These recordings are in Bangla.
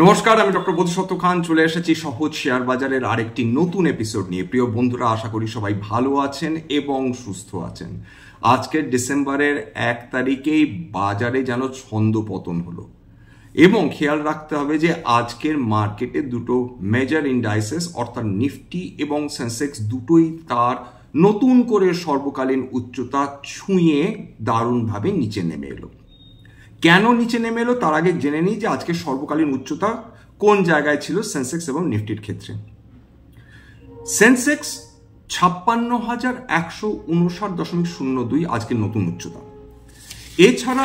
নমস্কার, আমি ডক্টর বোধিসত্ত্ব খান চলে এসেছি সহজ শেয়ার বাজারের আরেকটি নতুন এপিসোড নিয়ে। প্রিয় বন্ধুরা, আশা করি সবাই ভালো আছেন এবং সুস্থ আছেন। আজকের ডিসেম্বরের 1 তারিখেই বাজারে যেন ছন্দপতন হলো এবং খেয়াল রাখতে হবে যে আজকের মার্কেটে দুটো মেজর ইন্ডাইসেস অর্থাৎ নিফটি এবং সেন্সেক্স দুটোই তার নতুন করে সর্বকালীন উচ্চতা ছুঁয়ে দারুণভাবে নিচে নেমে এলো। কেন নিচে নেমে এলো তার আগে জেনে নিই যে আজকে সর্বকালীন উচ্চতা কোন জায়গায় ছিল সেন্সেক্স এবং নিফটির ক্ষেত্রে। সেন্সেক্স 56,159.02 আজকের নতুন উচ্চতা। এছাড়া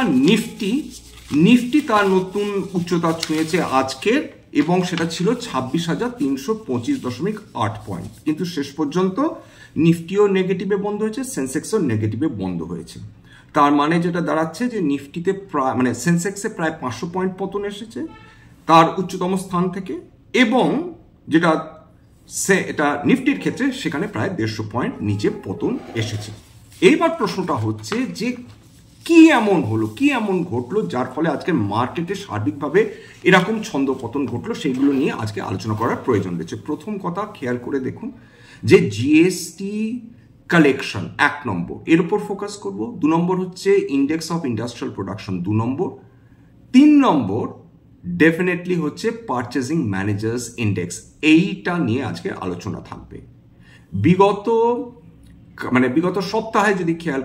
নিফটি তার নতুন উচ্চতা ছুঁয়েছে আজকের এবং সেটা ছিল 26,325.8 পয়েন্ট, কিন্তু শেষ পর্যন্ত নিফটিও নেগেটিভে বন্ধ হয়েছে, সেন্সেক্সও নেগেটিভে বন্ধ হয়েছে। তার মানে যেটা দাঁড়াচ্ছে যে নিফটিতে প্রায় সেন্সেক্সে প্রায় 500 পয়েন্ট পতন এসেছে তার উচ্চতম স্থান থেকে, এবং এটা নিফটির ক্ষেত্রে সেখানে প্রায় 150 পয়েন্ট নিচে পতন এসেছে। এইবার প্রশ্নটা হচ্ছে যে কি এমন হলো, কি এমন ঘটলো যার ফলে আজকে মার্কেটে সার্বিকভাবে এরকম ছন্দপতন ঘটলো, সেইগুলো নিয়ে আজকে আলোচনা করার প্রয়োজন রয়েছে। প্রথম কথা খেয়াল করে দেখুন যে জিএসটি কালেকশন 1 নম্বর, এর উপর ফোকাস করব। 2 নম্বর হচ্ছে index of industrial production 2 number. 3 number definitely হচ্ছে পারচেজিং ম্যানেজার্স ইন্ডেক্স, এইটা নিয়ে আজকে আলোচনা থাকবে। বিগত সপ্তাহে যদি খেয়াল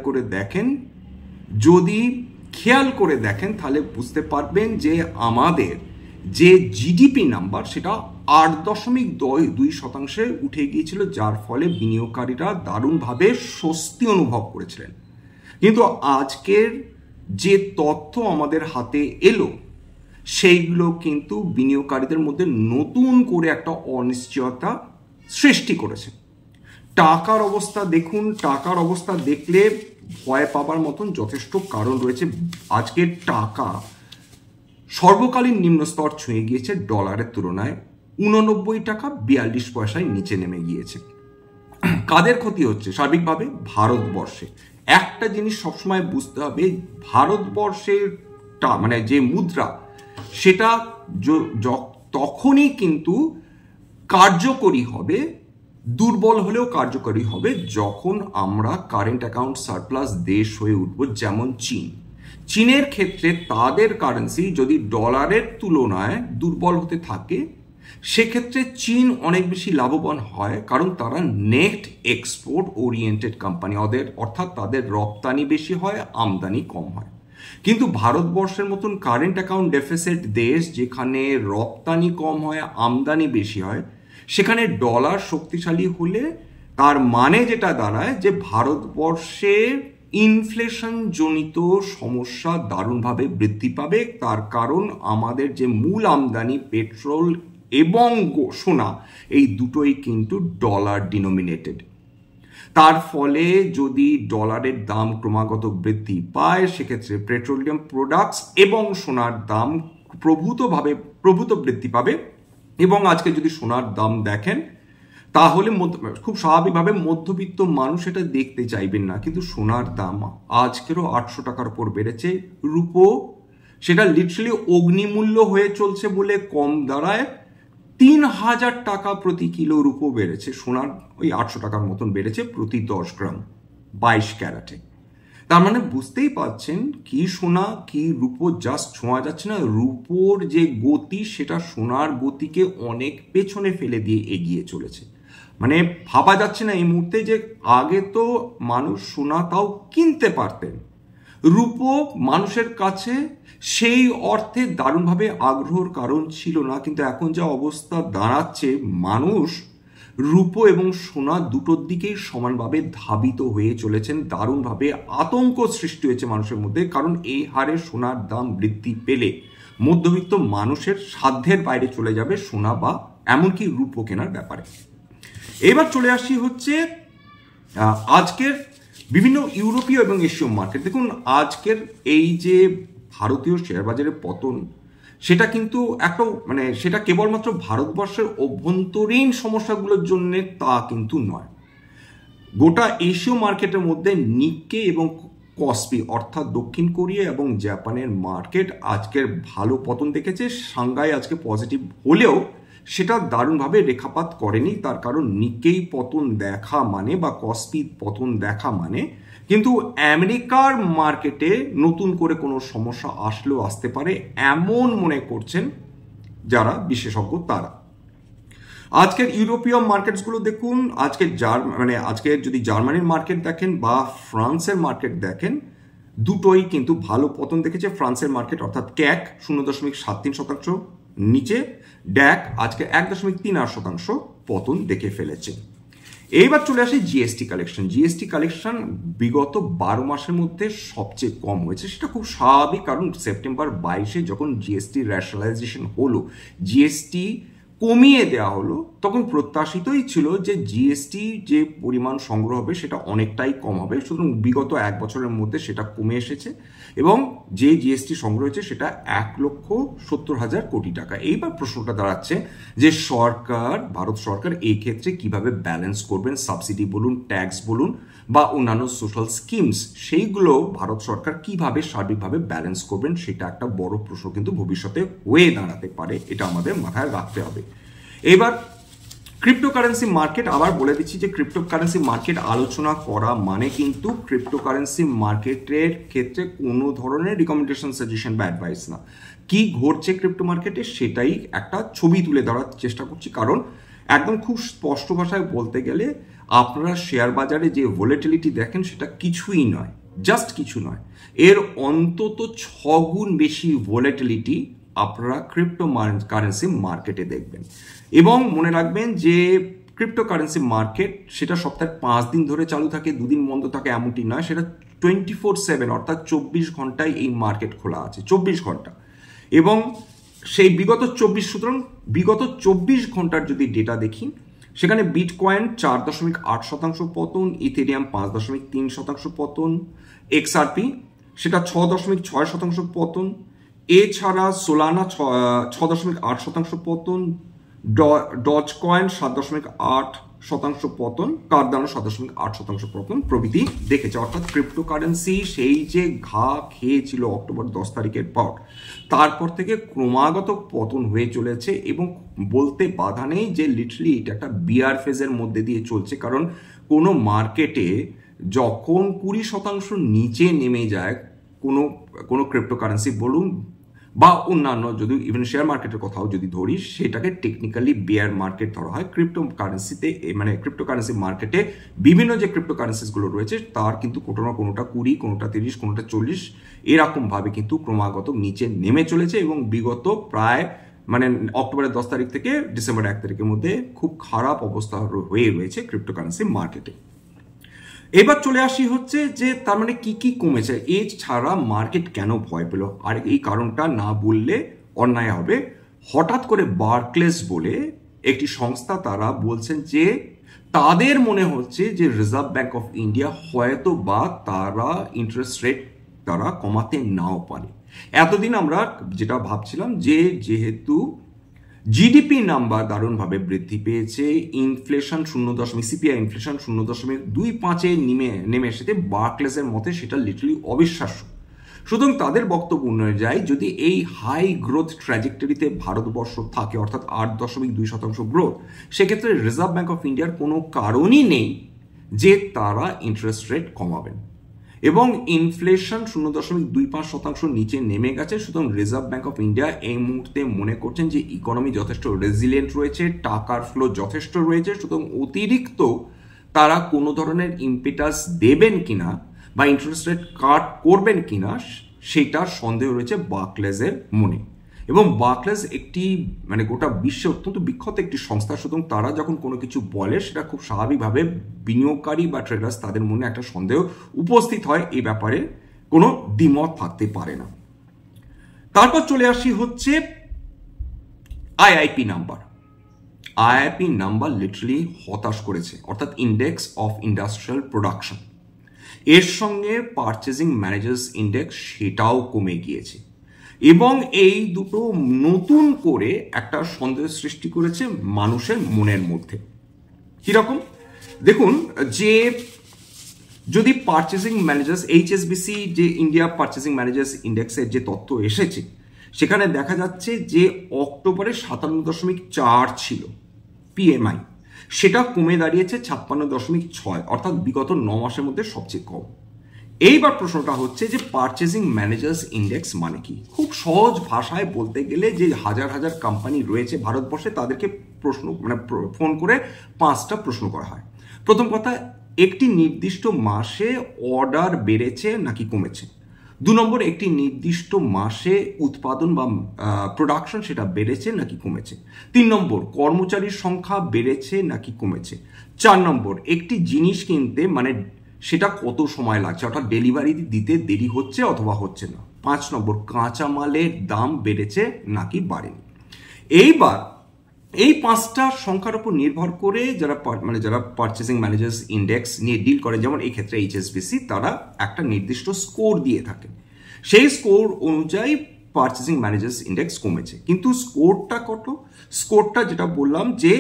করে দেখেন তাহলে বুঝতে পারবেন যে আমাদের যে জিডিপি নাম্বার সেটা 8.2% উঠে গিয়েছিল, যার ফলে বিনিয়োগকারীরা দারুণভাবে স্বস্তি অনুভব করেছিলেন। কিন্তু আজকের যে তথ্য আমাদের হাতে এলো সেইগুলো কিন্তু বিনিয়োগকারীদের মধ্যে নতুন করে একটা অনিশ্চয়তা সৃষ্টি করেছে। টাকার অবস্থা দেখুন, টাকার অবস্থা দেখলে ভয় পাবার মতন যথেষ্ট কারণ রয়েছে। আজকের টাকা সর্বকালীন নিম্নস্তর ছুঁয়ে গিয়েছে, ডলারের তুলনায় 89 টাকা 42 পয়সায় নিচে নেমে গিয়েছে। কাদের ক্ষতি হচ্ছে সার্বিকভাবে? ভারতবর্ষে। একটা জিনিস সবসময় বুঝতে হবে, ভারতবর্ষের যে মুদ্রা সেটা তখনই কিন্তু কার্যকরী হবে, দুর্বল হলেও কার্যকরী হবে, যখন আমরা কারেন্ট অ্যাকাউন্ট সারপ্লাস দেশ হয়ে উঠব, যেমন চীনের ক্ষেত্রে তাদের কারেন্সি যদি ডলারের তুলনায় দুর্বল হতে থাকে সেক্ষেত্রে চীন অনেক বেশি লাভবান হয়, কারণ তারা নেট এক্সপোর্ট ওরিয়েন্টেড কোম্পানি, অর্থাৎ তাদের রপ্তানি বেশি হয়, আমদানি কম হয়। কিন্তু ভারতবর্ষের মতন কারেন্ট অ্যাকাউন্ট ডেফিসিট দেশ, যেখানে রপ্তানি কম হয় আমদানি বেশি হয়, সেখানে ডলার শক্তিশালী হলে তার মানে যেটা দাঁড়ায় যে ভারতবর্ষের ইনফ্লেশন জনিত সমস্যা দারুণভাবে বৃদ্ধি পাবে। তার কারণ আমাদের যে মূল আমদানি পেট্রোল এবং সোনা, এই দুটোই কিন্তু ডলার ডিনোমিনেটেড। তার ফলে যদি ডলারের দাম ক্রমাগত বৃদ্ধি পায় সেক্ষেত্রে পেট্রোলিয়াম প্রোডাক্টস এবং সোনার দাম প্রভূত বৃদ্ধি পাবে। এবং আজকে যদি সোনার দাম দেখেন তাহলে খুব স্বাভাবিকভাবে মধ্যবিত্ত মানুষ এটা দেখতে চাইবেন না, কিন্তু সোনার দাম আজকেরও 800 টাকার উপর বেড়েছে। রূপো সেটা লিটারালি অগ্নিমূল্য হয়ে চলছে বলে কম দাঁড়ায়, 3000 টাকা প্রতি কিলো রূপো বেড়েছে, সোনার ওই 800 টাকার মতন বেড়েছে প্রতি 10 গ্রাম 22 ক্যারাটে। তার মানে বুঝতেই পারছেন কি সোনা কি রূপো জাস্ট ছোঁয়া যাচ্ছে না, রূপোর যে গতি সেটা সোনার গতিকে অনেক পেছনে ফেলে দিয়ে এগিয়ে চলেছে। মানে ভাবা যাচ্ছে না এই মুহূর্তে যে আগে তো মানুষ সোনা তাও কিনতে পারতেন, রূপো মানুষের কাছে সেই অর্থে দারুণভাবে আগ্রহর কারণ ছিল না, কিন্তু এখন যা অবস্থা দাঁড়াচ্ছে মানুষ রূপো এবং সোনা দুটোর দিকেই সমানভাবে ধাবিত হয়ে চলেছেন। দারুণভাবে আতঙ্ক সৃষ্টি হয়েছে মানুষের মধ্যে, কারণ এই হারে সোনার দাম বৃদ্ধি পেলে মধ্যবিত্ত মানুষের সাধ্যের বাইরে চলে যাবে সোনা বা এমনকি রূপো কেনার ব্যাপারে। এবার চলে আসি হচ্ছে আজকের বিভিন্ন ইউরোপীয় এবং এশীয় মার্কেট। দেখুন আজকের এই যে ভারতীয় শেয়ার বাজারের পতন সেটা কিন্তু একটা সেটা কেবলমাত্র ভারতবর্ষের অভ্যন্তরীণ সমস্যাগুলোর জন্য তা কিন্তু নয়। গোটা এশীয় মার্কেটের মধ্যে নিক্কে এবং কসপি অর্থাৎ দক্ষিণ কোরিয়া এবং জাপানের মার্কেট আজকের ভালো পতন দেখেছে। সাংহাই আজকে পজিটিভ হলেও সেটা দারুণভাবে রেখাপাত করেনি, তার কারণ নিকেই পতন দেখা মানে বা কসপি পতন দেখা মানে কিন্তু আমেরিকার মার্কেটে নতুন করে কোনো সমস্যা আসলেও আসতে পারে এমন মনে করছেন যারা বিশেষজ্ঞ তারা। আজকের ইউরোপীয় মার্কেটসগুলো দেখুন, আজকে যদি জার্মানির মার্কেট দেখেন বা ফ্রান্সের মার্কেট দেখেন, দুটোই কিন্তু ভালো পতন দেখেছে। ফ্রান্সের মার্কেট অর্থাৎ ক্যাক 0.73% নিচে, ড্যাক আজকে 1.38% পতন দেখে ফেলেছে। এইবার চলে আসে জিএসটি কালেকশন। জিএসটি কালেকশন বিগত 12 মাসের মধ্যে সবচেয়ে কম হয়েছে, সেটা খুব স্বাভাবিক, কারণ সেপ্টেম্বর 22-এ যখন জিএসটি র্যাশনালাইজেশন হলো, জিএসটি কমিয়ে দেওয়া হলো, তখন প্রত্যাশিতই ছিল যে জিএসটি যে পরিমাণ সংগ্রহ হবে সেটা অনেকটাই কম হবে। সুতরাং বিগত 1 বছরের মধ্যে সেটা কমে এসেছে এবং যে জিএসটি সংগ্রহ হয়েছে সেটা 1,70,000 কোটি টাকা। এইবার প্রশ্নটা দাঁড়াচ্ছে যে ভারত সরকার এই ক্ষেত্রে কিভাবে ব্যালেন্স করবেন, সাবসিডি বলুন, ট্যাক্স বলুন বা অন্যান্য সোশ্যাল স্কিমস, সেইগুলো ভারত সরকার কিভাবে সার্বিকভাবে ব্যালেন্স করবেন, সেটা একটা বড় প্রশ্ন কিন্তু ভবিষ্যতে হয়ে দাঁড়াতে পারে, এটা আমাদের মাথায় রাখতে হবে। এবার ক্রিপ্টোকারেন্সি মার্কেট, আবার বলে দিচ্ছি যে ক্রিপ্টোকারেন্সি মার্কেট আলোচনা করা মানে কিন্তু ক্রিপ্টোকারেন্সি মার্কেটের ক্ষেত্রে কোনো ধরনের রিকমেন্ডেশন, সাজেশন বা অ্যাডভাইস না। কি ঘটছে ক্রিপ্টো মার্কেটে সেটাই একটা ছবি তুলে ধরার চেষ্টা করছি, কারণ একদম খুব স্পষ্ট ভাষায় বলতে গেলে আপনারা শেয়ার বাজারে যে ভোলেটিলিটি দেখেন সেটা কিছুই নয়, জাস্ট কিছু নয়, এর অন্তত 6 গুণ বেশি ভোলেটিলিটি আপনারা ক্রিপ্টো কারেন্সি মার্কেটে দেখবেন। এবং মনে রাখবেন যে ক্রিপ্টোকারেন্সি মার্কেট সেটা সপ্তাহে 5 দিন ধরে চালু থাকে, 2 দিন বন্ধ থাকে এমনটি নয়, সেটা 24/7 অর্থাৎ 24 ঘন্টায় এই মার্কেট খোলা আছে, 24 ঘন্টা। এবং সেই বিগত 24 ঘন্টার যদি ডেটা দেখি, সেখানে বিটকয়েন 4.8% পতন, ইথেরিয়াম 5.3% পতন, এক্সআরপি সেটা 6.6% পতন, এছাড়া সোলানা 6.8% পতন, ডজ কয়েন 7.8% পতন, কার্দানো 7.8% পতন প্রভৃতি দেখেছে। অর্থাৎ ক্রিপ্টোকারেন্সি সেই যে ঘা খেয়েছিল অক্টোবর 10 তারিখের পর, তারপর থেকে ক্রমাগত পতন হয়ে চলেছে এবং বলতে বাধা নেই যে লিটারালি এটা একটা বিয়ার ফেজের মধ্যে দিয়ে চলছে। কারণ কোনো মার্কেটে যখন 20% নিচে নেমে যায় কোনো ক্রিপ্টোকারেন্সি বলুন বা অন্যান্য, যদি ইভেন শেয়ার মার্কেটের কথাও যদি ধরি, সেটাকে টেকনিক্যালি বেয়ার মার্কেট ধরা হয়। ক্রিপ্টোকারেন্সিতে মানে ক্রিপ্টোকারেন্সি মার্কেটে বিভিন্ন যে ক্রিপ্টোকারেন্সিসগুলো রয়েছে তার কিন্তু কোনোটা 20, কোনোটা 30, কোনোটা 40 এরকমভাবে কিন্তু ক্রমাগত নিচে নেমে চলেছে এবং বিগত প্রায় অক্টোবরের 10 তারিখ থেকে ডিসেম্বর 1 তারিখের মধ্যে খুব খারাপ অবস্থা হয়ে রয়েছে ক্রিপ্টোকারেন্সি মার্কেটে। এবার চলে আসি হচ্ছে যে তার মানে কি কমেছে, এছাড়া মার্কেট কেন ভয় পেল, আর এই কারণটা না বললে অন্যায় হবে। হঠাৎ করে বার্কলেস বলে একটি সংস্থা, তারা বলছেন যে তাদের মনে হচ্ছে যে রিজার্ভ ব্যাংক অফ ইন্ডিয়া হয়তো বা তারা ইন্টারেস্ট রেট তারা কমাতে নাও পারে। এতদিন আমরা যেটা ভাবছিলাম যে যেহেতু জিডিপি নাম্বার দারুণভাবে বৃদ্ধি পেয়েছে, ইনফ্লেশন সিপিআই ইনফ্লেশন 0.25-এ নেমে এসেছে, বার্কলেসের মতে সেটা লিটারালি অবিশ্বাস্য। সুতরাং তাদের বক্তব্য অনুযায়ী যদি এই হাই গ্রোথ ট্র্যাজেক্টরিতে ভারতবর্ষ থাকে, অর্থাৎ 8.2% গ্রোথ, সেক্ষেত্রে রিজার্ভ ব্যাংক অফ ইন্ডিয়ার কোনো কারণই নেই যে তারা ইন্টারেস্ট রেট কমাবেন। এবং ইনফ্লেশন 0.25% নিচে নেমে গেছে। সুতরাং রিজার্ভ ব্যাংক অফ ইন্ডিয়া এই মুহূর্তে মনে করছেন যে ইকোনমি যথেষ্ট রেজিলিয়েন্ট রয়েছে, টাকার ফ্লো যথেষ্ট রয়েছে, সুতরাং অতিরিক্ত তারা কোনো ধরনের ইম্পেটাস দেবেন কিনা বা ইন্টারেস্ট রেট কাট করবেন কিনা সেটার সন্দেহ রয়েছে বার্কলেসের মনে। এবং বার্কলেস একটি গোটা বিশ্বে অত্যন্ত বিখ্যাত একটি সংস্থা, সুতরাং তারা যখন কোনো কিছু বলে সেটা খুব স্বাভাবিকভাবে বিনিয়োগকারী বা ট্রেডার্স তাদের মনে একটা সন্দেহ উপস্থিত হয়, এই ব্যাপারে কোনো দ্বিমত থাকতে পারে না। তারপর চলে আসি হচ্ছে IIP number. IIP number literally হতাশ করেছে, অর্থাৎ ইন্ডেক্স অফ ইন্ডাস্ট্রিয়াল প্রোডাকশন, এর সঙ্গে পারচেজিং ম্যানেজার্স ইন্ডেক্স সেটাও কমে গিয়েছে এবং এই দুটো নতুন করে একটা সন্দেহ সৃষ্টি করেছে মানুষের মনের মধ্যে। কিরকম দেখুন, যে যদি পারচেসিং ম্যানেজার্স HSBC যে ইন্ডিয়া পারচেসিং ম্যানেজার্স ইন্ডেক্সের যে তথ্য এসেছে সেখানে দেখা যাচ্ছে যে অক্টোবরে 57.4 ছিল PMI, সেটা কমে দাঁড়িয়েছে 56.6, অর্থাৎ বিগত 9 মাসের মধ্যে সবচেয়ে কম। এইবার প্রশ্নটা হচ্ছে যে পারচেসিং ম্যানেজার্স ইন্ডেক্স মানে কি? খুব সহজ ভাষায় বলতে গেলে যে হাজার হাজার কোম্পানি রয়েছে ভারতবর্ষে তাদেরকে ফোন করে 5টা প্রশ্ন করা হয়। প্রথম কথা, একটি নির্দিষ্ট মাসে অর্ডার বেড়েছে নাকি কমেছে। 2 নম্বর, একটি নির্দিষ্ট মাসে উৎপাদন বা প্রোডাকশন সেটা বেড়েছে নাকি কমেছে। 3 নম্বর, কর্মচারীর সংখ্যা বেড়েছে নাকি কমেছে। 4 নম্বর, একটি জিনিস কিনতে মানে সেটা কত সময় লাগছে, অর্থাৎ ডেলিভারি দিতে দেরি হচ্ছে অথবা হচ্ছে না। 5 নম্বর, কাঁচামালের দাম বেড়েছে নাকি বাড়েনি। এইবার এই 5টা সংখ্যার উপর নির্ভর করে যারা পারচেসিং ম্যানেজার্স ইন্ডেক্স নিয়ে ডিল করে, যেমন এই ক্ষেত্রে HSBC, তারা একটা নির্দিষ্ট স্কোর দিয়ে থাকে। সেই স্কোর অনুযায়ী পারচেসিং ম্যানেজার্স ইন্ডেক্স কমেছে। কিন্তু স্কোরটা কত? স্কোরটা যেটা বললাম যে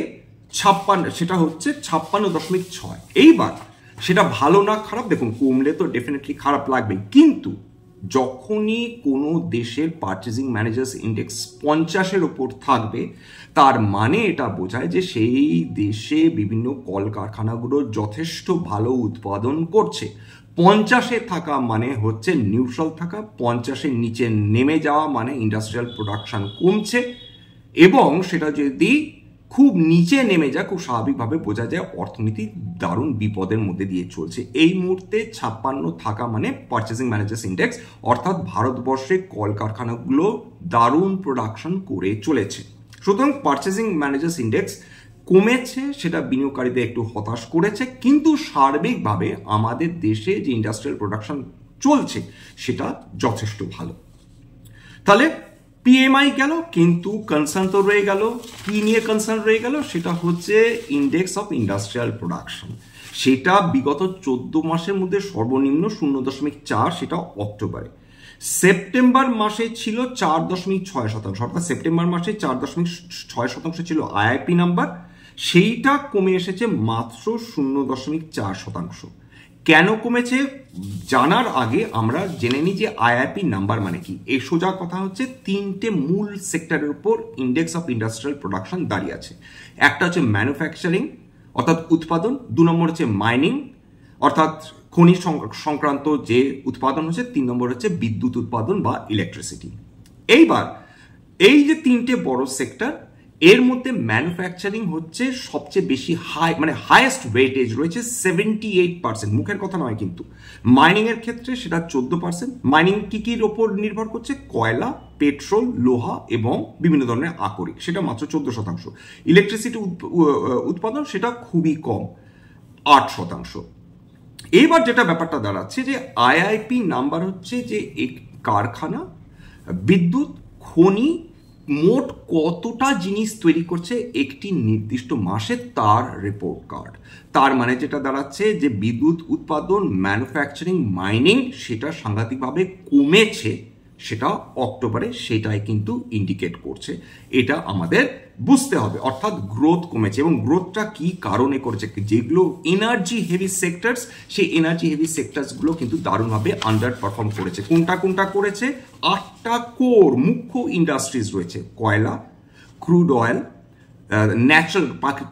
56, সেটা হচ্ছে 56.6। এইবার সেটা ভালো না খারাপ, দেখুন কমলে তো ডেফিনেটলি খারাপ লাগবে, কিন্তু যখনই কোনো দেশের পারচেসিং ম্যানেজার্স ইন্ডেক্স 50-এর ওপর থাকবে তার মানে এটা বোঝায় যে সেই দেশে বিভিন্ন কলকারখানাগুলো যথেষ্ট ভালো উৎপাদন করছে। 50-এ থাকা মানে হচ্ছে নিউট্রাল থাকা, 50-এর নিচে নেমে যাওয়া মানে ইন্ডাস্ট্রিয়াল প্রোডাকশন কমছে, এবং সেটা যদি খুব নিচে নেমে যায় খুব স্বাভাবিকভাবে বোঝা যায় অর্থনীতি দারুণ বিপদের মধ্যে দিয়ে চলছে। এই মুহূর্তে 56 থাকা মানে পারচেসিং ম্যানেজার্স ইন্ডেক্স, অর্থাৎ ভারতবর্ষে কলকারখানাগুলো দারুণ প্রোডাকশন করে চলেছে। সুতরাং পারচেসিং ম্যানেজার্স ইন্ডেক্স কমেছে, সেটা বিনিয়োগকারীদের একটু হতাশ করেছে, কিন্তু সার্বিকভাবে আমাদের দেশে যে ইন্ডাস্ট্রিয়াল প্রোডাকশন চলছে সেটা যথেষ্ট ভালো। তাহলে PMI গেল, কিন্তু কনসার্ন তো রয়ে গেল। কি নিয়ে কনসার্ন রয়ে গেল? সেটা হচ্ছে ইন্ডেক্স অফ ইন্ডাস্ট্রিয়াল প্রোডাকশন। সেটা বিগত 14 মাসের মধ্যে সর্বনিম্ন 0.4, সেটা অক্টোবরে। সেপ্টেম্বর মাসে ছিল 4.6%, অর্থাৎ সেপ্টেম্বর মাসে 4.6% ছিল IIP নাম্বার, সেইটা কমে এসেছে মাত্র 0.4%। কেন কমেছে জানার আগে আমরা জেনে নিই যে IIP নাম্বার মানে কি। এই সোজা কথা হচ্ছে 3টে মূল সেক্টরের উপর ইন্ডেক্স অফ ইন্ডাস্ট্রিয়াল প্রোডাকশন দাঁড়িয়ে আছে। একটা হচ্ছে ম্যানুফ্যাকচারিং অর্থাৎ উৎপাদন, 2 নম্বর হচ্ছে মাইনিং অর্থাৎ খনিজ সংক্রান্ত যে উৎপাদন হচ্ছে, 3 নম্বর হচ্ছে বিদ্যুৎ উৎপাদন বা ইলেকট্রিসিটি। এইবার এই যে 3টে বড় সেক্টর, এর মধ্যে ম্যানুফ্যাকচারিং হচ্ছে সবচেয়ে বেশি হাইয়েস্ট ওয়েটেজ রয়েছে 78%, মুখের কথা নয় কিন্তু। মাইনিং এর ক্ষেত্রে সেটা 14%। মাইনিং কির ওপর নির্ভর করছে? কয়লা, পেট্রোল, লোহা এবং বিভিন্ন ধরনের আকরিক, সেটা মাত্র 14%। ইলেকট্রিসিটি উৎপাদন সেটা খুবই কম, 8%। এইবার যেটা ব্যাপারটা দাঁড়াচ্ছে যে IIP নাম্বার হচ্ছে যে কারখানা, বিদ্যুৎ, খনি মোট কতটা জিনিস তৈরি করছে একটি নির্দিষ্ট মাসে, তার রিপোর্ট কার্ড। তার মানে যেটা দাঁড়াচ্ছে যে বিদ্যুৎ উৎপাদন, ম্যানুফ্যাকচারিং, মাইনিং সেটা সাংঘাতিকভাবে কমেছে, সেটা অক্টোবরে সেটাই কিন্তু ইন্ডিকেট করছে। এটা আমাদের বুঝতে হবে, অর্থাৎ গ্রোথ কমেছে। এবং গ্রোথটা কি কারণে করেছে? যেগুলো এনার্জি হেভি সেক্টরস, সেই এনার্জি হেভি সেক্টরসগুলো কিন্তু দারুণভাবে আন্ডার পারফর্ম করেছে। কোনটা করেছে? 8টা কোর মুখ্য ইন্ডাস্ট্রিজ রয়েছে: কয়লা, ক্রুড অয়েল,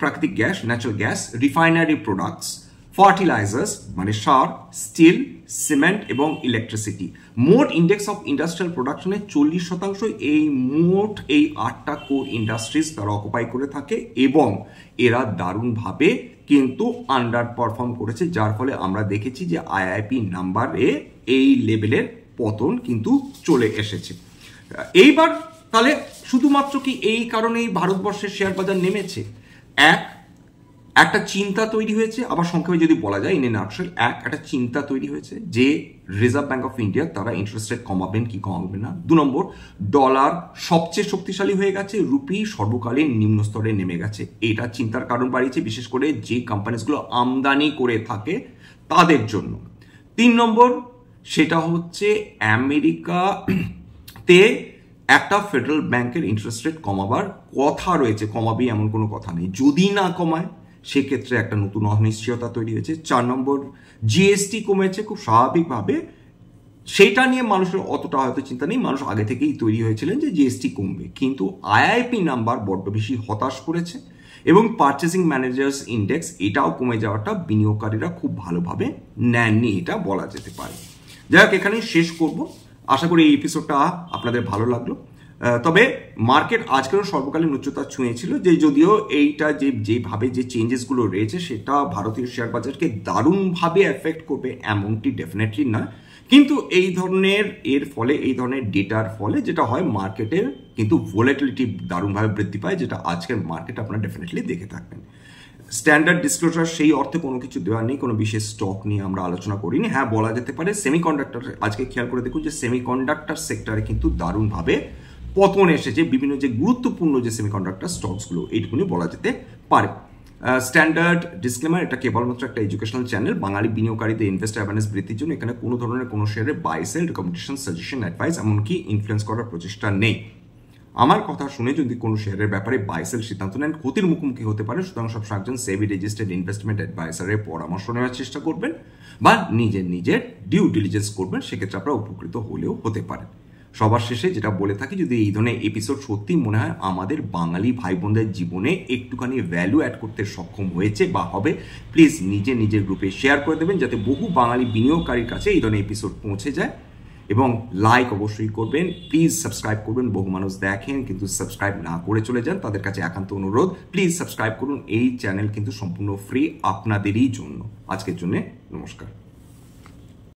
প্রাকৃতিক gas, natural gas, refinery products, fertilisers মানে সার, স্টিল, সিমেন্ট এবং ইলেকট্রিসিটি। মোট ইন্ডেক্স অফ ইন্ডাস্ট্রিয়াল প্রোডাকশনের 40% এই মোট এই 8টা কোর ইন্ডাস্ট্রিজ তারা অকুপাই করে থাকে, এবং এরা দারুণভাবে কিন্তু আন্ডার পারফর্ম করেছে, যার ফলে আমরা দেখেছি যে IIP নাম্বারে এই লেভেলের পতন কিন্তু চলে এসেছে। এইবার তাহলে শুধুমাত্র কি এই কারণেই ভারতবর্ষের শেয়ার বাজার নেমেছে? একটা চিন্তা তৈরি হয়েছে, আবার সংক্ষেপে যদি বলা যায় ইন এ নাটশেল, একটা চিন্তা তৈরি হয়েছে যে রিজার্ভ ব্যাংক অফ ইন্ডিয়া তারা ইন্টারেস্ট রেট কমাবেন কি কমাবেন না। 2 নম্বর, ডলার সবচেয়ে শক্তিশালী হয়ে গেছে, রুপি সর্বকালীন নিম্ন স্তরে নেমে গেছে, এটা চিন্তার কারণ বাড়িয়েছে, বিশেষ করে যে কোম্পানিগুলো আমদানি করে থাকে তাদের জন্য। 3 নম্বর, সেটা হচ্ছে আমেরিকাতে একটা ফেডারেল ব্যাংকের ইন্টারেস্ট রেট কমাবার কথা রয়েছে, কমাবে এমন কোনো কথা নেই। যদি না কমায় সেক্ষেত্রে একটা নতুন অনিশ্চয়তা তৈরি হয়েছে। 4 নম্বর, জিএসটি কমেছে খুব স্বাভাবিকভাবে, সেইটা নিয়ে মানুষের অতটা হয়তো চিন্তা নেই, মানুষ আগে থেকেই তৈরি হয়েছিলেন যে জিএসটি কমবে, কিন্তু আইআইপি নাম্বার বড্ড বেশি হতাশ করেছে এবং পারচেসিং ম্যানেজার্স ইন্ডেক্স এটাও কমে যাওয়াটা বিনিয়োগকারীরা খুব ভালোভাবে নেননি, এটা বলা যেতে পারে। যাই হোক, এখানেই শেষ করব। আশা করি এই এপিসোডটা আপনাদের ভালো লাগলো। তবে মার্কেট আজকেরও সর্বকালীন উচ্চতা ছুঁয়েছিল, যে যদিও এইটা যেভাবে যে চেঞ্জেসগুলো রয়েছে সেটা ভারতীয় শেয়ার বাজারকে দারুণভাবে এফেক্ট করবে এমনটি ডেফিনেটলি নয়, কিন্তু এই ধরনের এই ধরনের ডেটার ফলে যেটা হয়, মার্কেটের কিন্তু ভোলাটিলিটি দারুণভাবে বৃদ্ধি পায়, যেটা আজকের মার্কেট আপনারা ডেফিনেটলি দেখে থাকবেন। স্ট্যান্ডার্ড ডিসক্লোজার সেই অর্থে কোনো কিছু দেওয়া নেই, কোনো বিশেষ স্টক নিয়ে আমরা আলোচনা করিনি। হ্যাঁ, বলা যেতে পারে সেমিকন্ডাক্টর, আজকে খেয়াল করে দেখুন যে সেমিকন্ডাক্টর সেক্টরে কিন্তু দারুণভাবে পতন এসেছে, বিভিন্ন যে গুরুত্বপূর্ণ যে সেমিকন্ডাক্টর স্টকসগুলো, এইটুকুনি বলা যেতে পারে। স্ট্যান্ডার্ড ডিসক্লেমার, এটা কেবলমাত্র একটা এডুকেশনাল চ্যানেল। বাঙালি বিনিয়োগকারীদের ইনভেস্ট অ্যাওয়ারনেস বৃদ্ধির জন্য এখানে কোনো ধরনের কোনো শেয়ারে buy sell recommendation, suggestion, advice এমনকি ইনফ্লুয়েন্স করার প্রচেষ্টা নেই। আমার কথা শুনে যদি কোনো শেয়ারের ব্যাপারে বাই সেল সিদ্ধান্ত নেন, ক্ষতির মুখোমুখি হতে পারে, সুতরাং সবসময় একজন সেবি রেজিস্টার্ড ইনভেস্টমেন্ট অ্যাডভাইসারের পরামর্শ নেওয়ার চেষ্টা করবেন বা নিজের ডিউ ডিলিজেন্স করবেন, সেক্ষেত্রে আপনারা উপকৃত হলেও হতে পারেন। সবার শেষে যেটা বলে থাকি, যদি এই ধরনের এপিসোড সত্যি মনে হয় আমাদের বাঙালি ভাই বোনদের জীবনে একটুখানি ভ্যালু অ্যাড করতে সক্ষম হয়েছে বা হবে, প্লিজ নিজের গ্রুপে শেয়ার করে দেবেন, যাতে বহু বাঙালি বিনিয়োগকারীর কাছে এই ধরনের এপিসোড পৌঁছে যায়। এবং লাইক অবশ্যই করবেন, প্লিজ সাবস্ক্রাইব করবেন। বহু মানুষ দেখেন কিন্তু সাবস্ক্রাইব না করে চলে যান, তাদের কাছে একান্ত অনুরোধ, প্লিজ সাবস্ক্রাইব করুন। এই চ্যানেল কিন্তু সম্পূর্ণ ফ্রি, আপনাদেরই জন্য। আজকের জন্য নমস্কার।